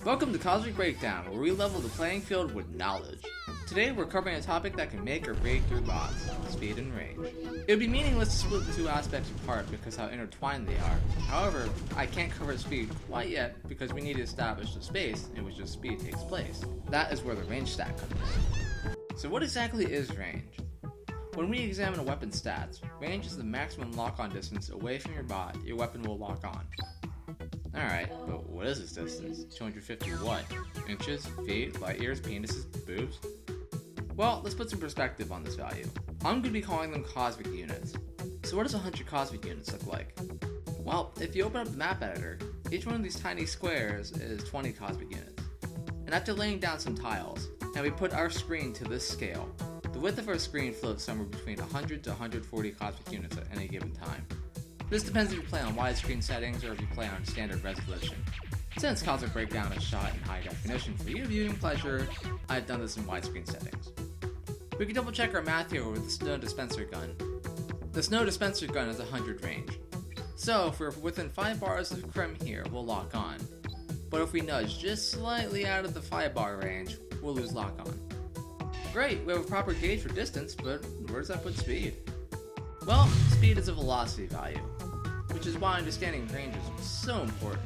Welcome to Cosmic Breakdown, where we level the playing field with knowledge. Today we're covering a topic that can make or break your bots, speed and range. It would be meaningless to split the two aspects apart because how intertwined they are. However, I can't cover speed quite yet because we need to establish the space in which the speed takes place. That is where the range stat comes in. So what exactly is range? When we examine a weapon's stats, range is the maximum lock-on distance away from your bot your weapon will lock on. Alright, but what is this distance? 250 what? Inches? Feet? Light years? Penises? Boobs? Well, let's put some perspective on this value. I'm going to be calling them cosmic units. So what does 100 cosmic units look like? Well, if you open up the map editor, each one of these tiny squares is 20 cosmic units. And after laying down some tiles, and we put our screen to this scale, the width of our screen floats somewhere between 100 to 140 cosmic units at any given time. This depends if you play on widescreen settings or if you play on standard resolution. Since Cosmic Breakdown is shot in high definition for your viewing pleasure, I've done this in widescreen settings. We can double check our math here with the Snow Dispenser Gun. The Snow Dispenser Gun is 100 range. So if we're within 5 bars of Krem here, we'll lock on. But if we nudge just slightly out of the 5 bar range, we'll lose lock on. Great, we have a proper gauge for distance, but where does that put speed? Well, speed is a velocity value, which is why understanding range is so important.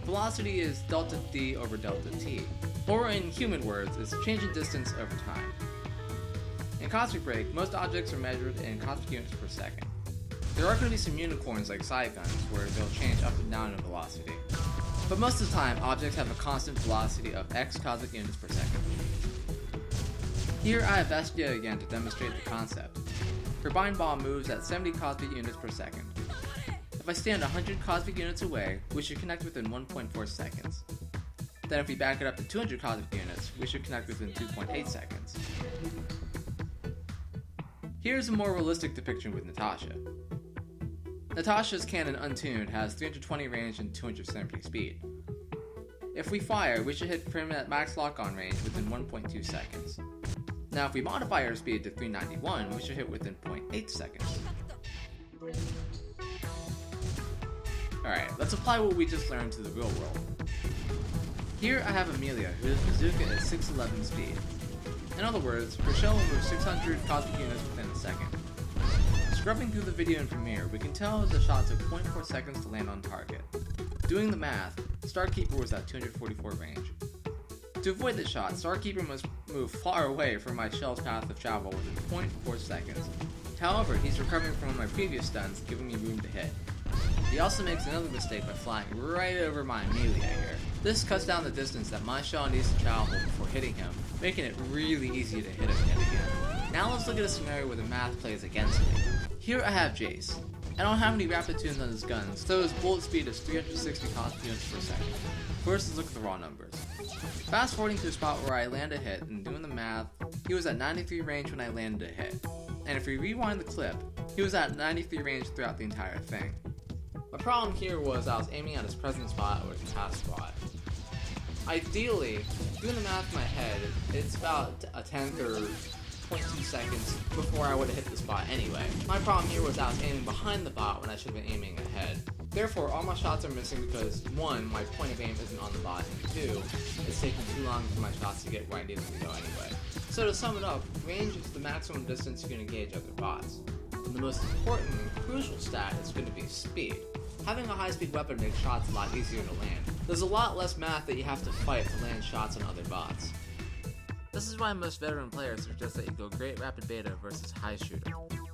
Velocity is delta d over delta t, or in human words, it's change in distance over time. In Cosmic Break, most objects are measured in cosmic units per second. There are going to be some unicorns like side guns where they'll change up and down in velocity. But most of the time, objects have a constant velocity of x cosmic units per second. Here I have Bestia again to demonstrate the concept. Her bind ball moves at 70 cosmic units per second. If I stand 100 cosmic units away, we should connect within 1.4 seconds. Then if we back it up to 200 cosmic units, we should connect within 2.8 seconds. Here's a more realistic depiction with Natasha. Natasha's cannon untuned has 320 range and 270 speed. If we fire, we should hit Krem at max lock-on range within 1.2 seconds. Now if we modify our speed to 391, we should hit within 0.8 seconds. Alright, let's apply what we just learned to the real world. Here I have Amelia, whose bazooka is 611 speed. In other words, her shell will move 600 cosmic units within a second. Scrubbing through the video in Premiere, we can tell the shot took 0.4 seconds to land on target. Doing the math, Starkeeper was at 244 range. To avoid the shot, Starkeeper must move far away from my shell's path of travel within 0.4 seconds. However, he's recovering from my previous stunts, giving me room to hit. He also makes another mistake by flying right over my Amelia here. This cuts down the distance that my shell needs to travel before hitting him, making it really easy to hit him yet again. Now let's look at a scenario where the math plays against me. Here I have Jace. I don't have any rapid tunes on his guns, so his bullet speed is 360 cosmic units per second. First, let's look at the raw numbers. Fast forwarding to a spot where I land a hit and doing the math, he was at 93 range when I landed a hit. And if we rewind the clip, he was at 93 range throughout the entire thing. My problem here was I was aiming at his present spot or his past spot. Ideally, doing the math in my head, it's about a tenth or 0.2 seconds before I would have hit the spot anyway. My problem here was I was aiming behind the bot when I should have been aiming ahead. Therefore, all my shots are missing because 1, my point of aim isn't on the bot, and 2, it's taking too long for my shots to get where I need them to go anyway. So to sum it up, range is the maximum distance you can engage other bots. And the most important and crucial stat is going to be speed. Having a high-speed weapon makes shots a lot easier to land. There's a lot less math that you have to fight to land shots on other bots. This is why most veteran players suggest that you go Great Rapid Beta versus High Shooter.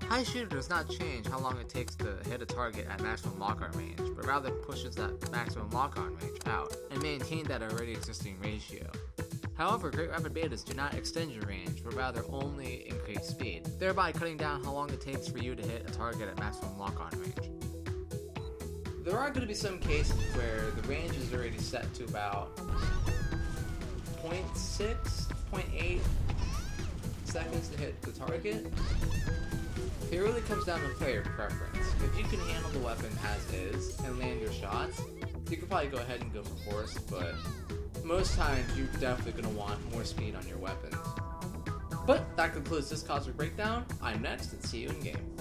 High Shooter does not change how long it takes to hit a target at maximum lock-on range, but rather pushes that maximum lock-on range out, and maintain that already existing ratio. However, Great Rapid Betas do not extend your range, but rather only increase speed, thereby cutting down how long it takes for you to hit a target at maximum lock-on range. There are going to be some cases where the range is already set to about 0.6, 0.8 seconds to hit the target. It really comes down to player preference. If you can handle the weapon as is and land your shots, you could probably go ahead and go for Horse, but most times you're definitely going to want more speed on your weapons. But that concludes this Cosmic Breakdown. I'm next, and see you in game.